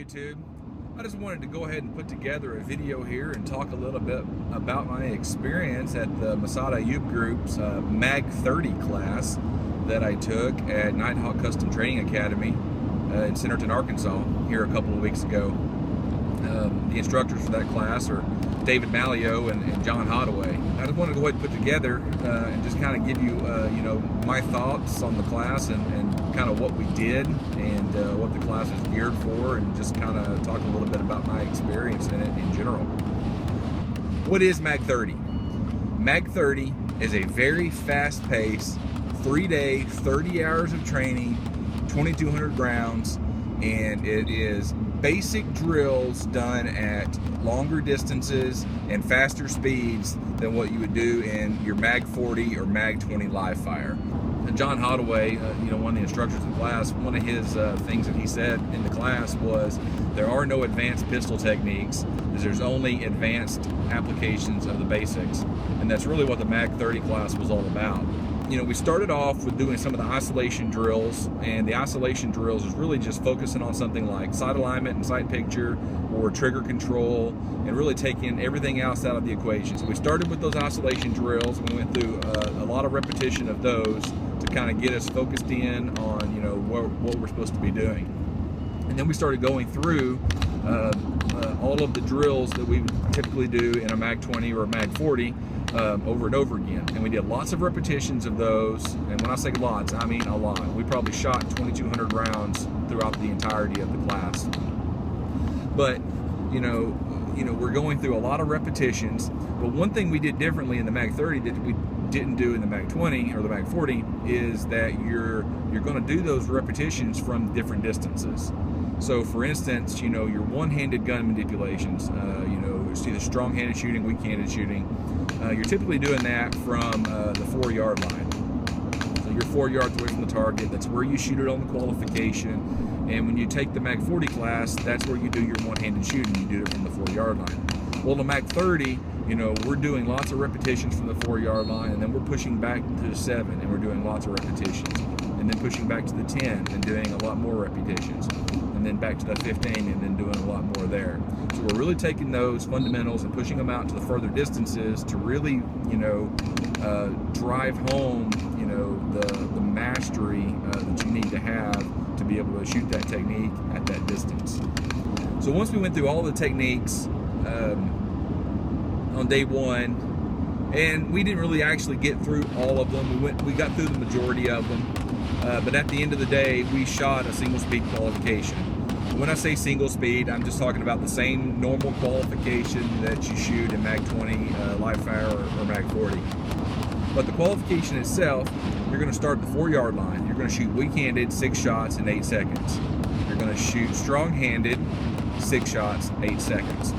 YouTube. I just wanted to go ahead and put together a video here and talk a little bit about my experience at the Masada Youth Group's MAG-30 class that I took at Nighthawk Custom Training Academy in Centerton, Arkansas here a couple of weeks ago. The instructors for that class are David Malio and John Hottaway. I just wanted to go ahead and put together and just kind of give you, my thoughts on the class and kind of what we did and what the class is geared for, and just kind of talk a little bit about my experience in it in general. What is MAG-30? MAG-30 is a very fast-paced, 3-day, 30 hours of training, 2,200 rounds, and it is basic drills done at longer distances and faster speeds than what you would do in your MAG-40 or MAG-20 live fire. And John Hottaway, one of the instructors in the class, one of his things that he said in the class was there are no advanced pistol techniques, there's only advanced applications of the basics. And that's really what the MAG-30 class was all about. We started off with doing some of the isolation drills, and the isolation drills is really just focusing on something like sight alignment and sight picture or trigger control, and really taking everything else out of the equation. So we started with those isolation drills, and we went through a lot of repetition of those to kind of get us focused in on what we're supposed to be doing. And then we started going through all of the drills that we typically do in a MAG-20 or a MAG-40 over and over again. And we did lots of repetitions of those, and when I say lots, I mean a lot. We probably shot 2,200 rounds throughout the entirety of the class. But we're going through a lot of repetitions. But one thing we did differently in the MAG-30 that we didn't do in the MAG-20 or the MAG-40 is that you're going to do those repetitions from different distances. So for instance, your one-handed gun manipulations, it's either strong-handed shooting, weak-handed shooting. You're typically doing that from the 4-yard line. So you're 4 yards away from the target. That's where you shoot it on the qualification. And when you take the MAG-40 class, that's where you do your one-handed shooting. You do it from the 4-yard line. Well, the MAG-30, we're doing lots of repetitions from the 4-yard line, and then we're pushing back to the 7, and we're doing lots of repetitions. And then pushing back to the 10 and doing a lot more repetitions. And then back to the 15 and then doing a lot more there. So we're really taking those fundamentals and pushing them out to the further distances to really, drive home, the mastery that you need to have to be able to shoot that technique at that distance. So once we went through all the techniques on day one, and we didn't really actually get through all of them. We got through the majority of them. But at the end of the day, we shot a single speed qualification. When I say single speed, I'm just talking about the same normal qualification that you shoot in MAG-20 live fire or MAG-40. But the qualification itself, you're going to start at the 4-yard line. You're going to shoot weak-handed 6 shots in 8 seconds. You're going to shoot strong-handed 6 shots, 8 seconds.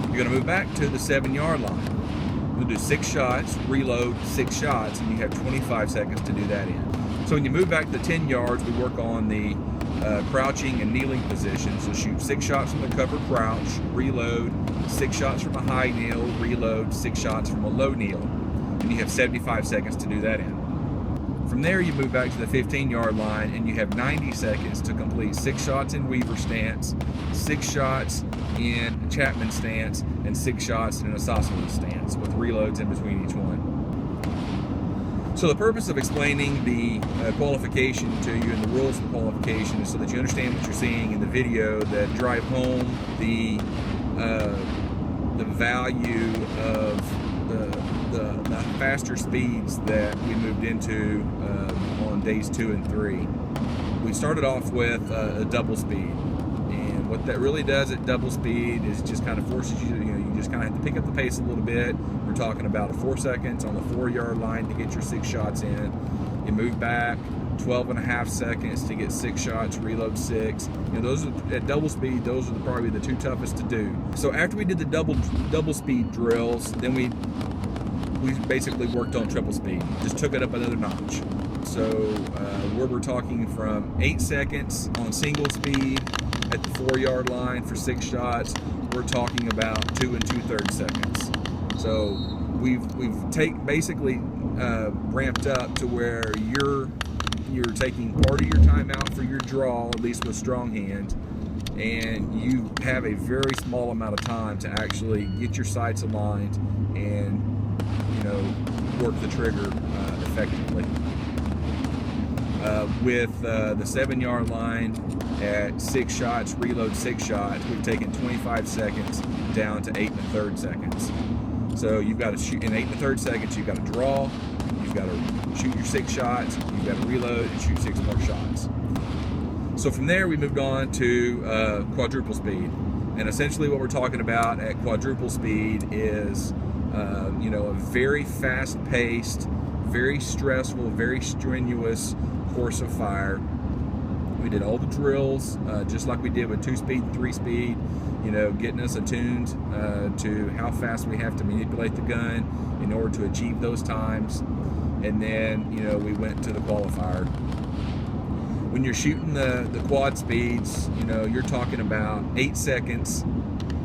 You're going to move back to the 7-yard line. We'll do 6 shots, reload 6 shots, and you have 25 seconds to do that in. So when you move back to the 10 yards, we work on the crouching and kneeling position. So shoot 6 shots from the cover crouch, reload 6 shots from a high kneel, reload 6 shots from a low kneel, and you have 75 seconds to do that in. From there, you move back to the 15-yard line, and you have 90 seconds to complete 6 shots in Weaver stance, 6 shots in Chapman stance, and 6 shots in an isosceles stance, with reloads in between each one. So the purpose of explaining the qualification to you and the rules of the qualification is so that you understand what you're seeing in the video, that drive home the value of the faster speeds that we moved into on days 2 and 3. We started off with a double speed. And what that really does at double speed is just kind of forces you, you just kind of have to pick up the pace a little bit. We're talking about 4 seconds on the 4-yard line to get your 6 shots in. You move back 12.5 seconds to get 6 shots, reload 6. Those are, at double speed, those are probably the 2 toughest to do. So after we did the double speed drills, then we basically worked on triple speed. Just took it up another notch. So where we're talking from 8 seconds on single speed at the 4-yard line for 6 shots, we're talking about 2 2/3 seconds. So we've basically ramped up to where you're taking part of your time out for your draw, at least with strong hand, and you have a very small amount of time to actually get your sights aligned and, you know, work the trigger effectively. With the 7-yard line at 6 shots, reload 6 shots, we've taken 25 seconds down to 8 1/3 seconds. So you've got to shoot in 8 1/3 seconds. You've got to draw, you've got to shoot your 6 shots, you've got to reload and shoot 6 more shots. So from there, we moved on to quadruple speed, and essentially what we're talking about at quadruple speed is, you know, a very fast-paced, very stressful, very strenuous course of fire. We did all the drills, just like we did with 2-speed and 3-speed, you know, getting us attuned to how fast we have to manipulate the gun in order to achieve those times. And then, you know, we went to the qualifier. When you're shooting the quad speeds, you know, you're talking about 8 seconds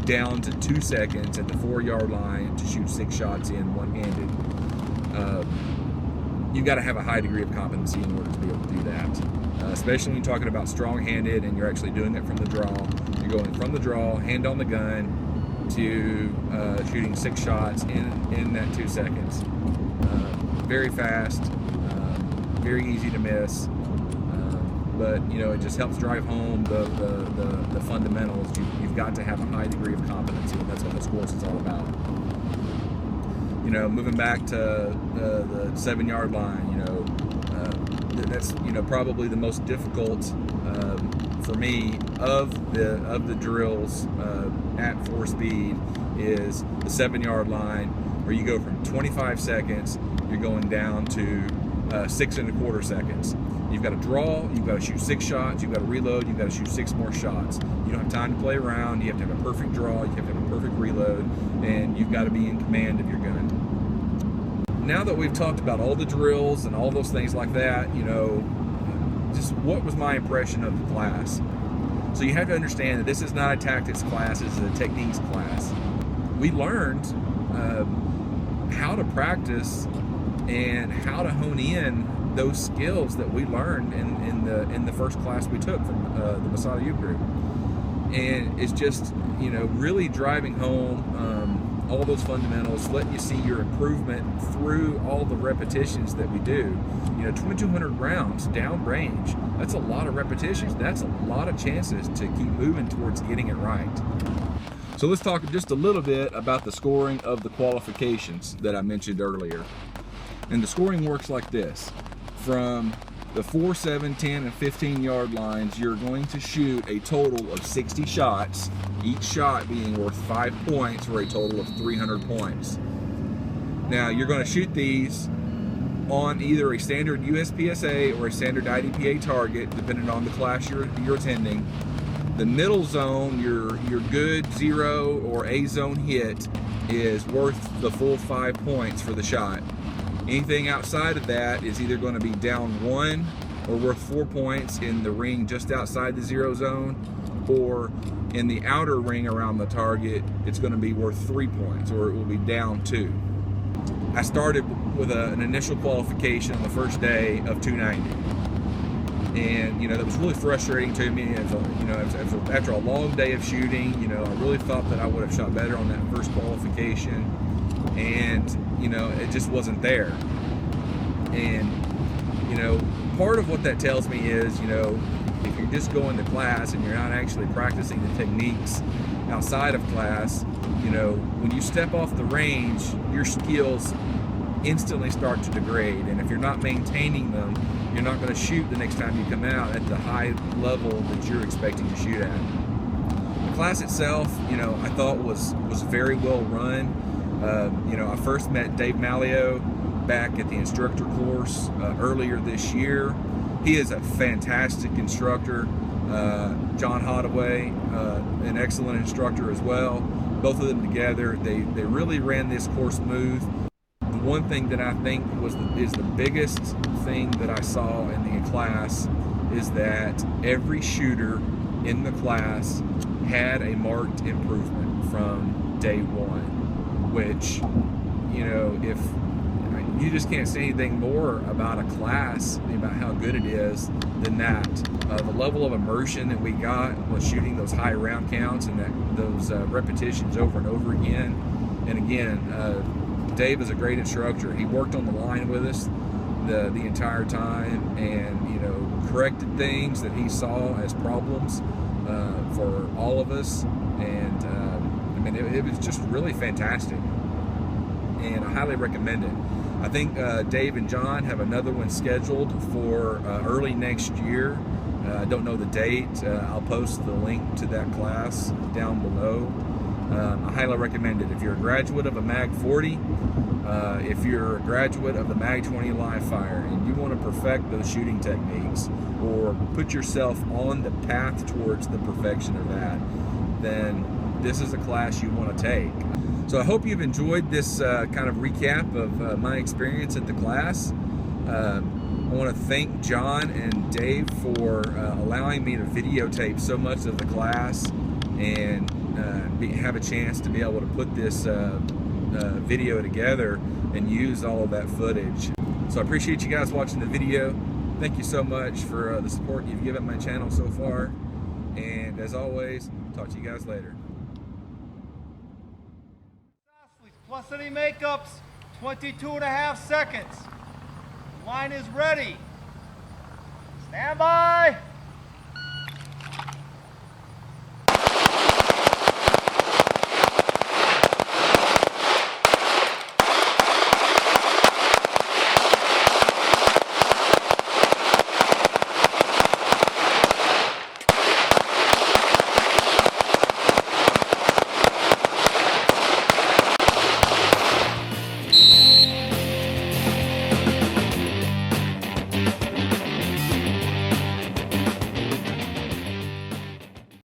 down to 2 seconds at the 4-yard line to shoot 6 shots in one-handed. You've got to have a high degree of competency in order to be able to do that. Especially when you're talking about strong-handed and you're actually doing it from the draw. You're going from the draw, hand on the gun, to shooting 6 shots in that 2 seconds. Very fast, very easy to miss, but you know, it just helps drive home the fundamentals. You've got to have a high degree of competency, and that's what this course is all about. You know, moving back to the 7-yard line, you know, that's, you know, probably the most difficult for me of the drills at 4 speed is the 7-yard line, where you go from 25 seconds, you're going down to 6 1/4 seconds. You've got to draw, you've got to shoot 6 shots, you've got to reload, you've got to shoot 6 more shots. You don't have time to play around, you have to have a perfect draw, you have to have a perfect reload, and you've got to be in command of your gun. Now that we've talked about all the drills and all those things like that, you know, just what was my impression of the class? So you have to understand that this is not a tactics class, this is a techniques class. We learned how to practice and how to hone in those skills that we learned in the first class we took from the Masada Youth Group. And it's just, you know, really driving home all those fundamentals, letting you see your improvement through all the repetitions that we do. You know, 2,200 rounds down range, that's a lot of repetitions. That's a lot of chances to keep moving towards getting it right. So let's talk just a little bit about the scoring of the qualifications that I mentioned earlier. And the scoring works like this. From the 4, 7, 10, and 15-yard lines, you're going to shoot a total of 60 shots, each shot being worth 5 points for a total of 300 points. Now, you're going to shoot these on either a standard USPSA or a standard IDPA target, depending on the class you're attending. The middle zone, your good 0 or A zone hit, is worth the full 5 points for the shot. Anything outside of that is either going to be down 1 or worth 4 points in the ring just outside the 0 zone, or in the outer ring around the target, it's going to be worth 3 points, or it will be down 2. I started with an initial qualification on the first day of 290. And, you know, that was really frustrating to me. As a, you know, after a long day of shooting, you know, I really thought that I would have shot better on that first qualification. And, you know, it just wasn't there. And, you know, part of what that tells me is, you know, if you're just going to class and you're not actually practicing the techniques outside of class, you know, when you step off the range, your skills instantly start to degrade. And if you're not maintaining them, you're not going to shoot the next time you come out at the high level that you're expecting to shoot at. The class itself, you know, I thought was very well run. You know, I first met Dave Malio back at the instructor course earlier this year. He is a fantastic instructor. John Hottaway, an excellent instructor as well. Both of them together, they really ran this course smooth. The one thing that I think is the biggest thing that I saw in the class is that every shooter in the class had a marked improvement from day one. Which, you know, if you just can't say anything more about a class, about how good it is, than that. The level of immersion that we got was shooting those high round counts and those repetitions over and over again. And again, Dave is a great instructor. He worked on the line with us the entire time, and corrected things that he saw as problems for all of us. And I mean, it was just really fantastic, and I highly recommend it. I think Dave and John have another one scheduled for early next year. I don't know the date. I'll post the link to that class down below. I highly recommend it. If you're a graduate of a MAG-40, if you're a graduate of the MAG-20 live fire, and you want to perfect those shooting techniques, or put yourself on the path towards the perfection of that, then this is a class you want to take. So I hope you've enjoyed this kind of recap of my experience at the class. I want to thank John and Dave for allowing me to videotape so much of the class, and have a chance to be able to put this video together and use all of that footage. So I appreciate you guys watching the video. Thank you so much for the support you've given my channel so far, and as always, talk to you guys later. Plus any makeups, 22.5 seconds. Line is ready. Stand by.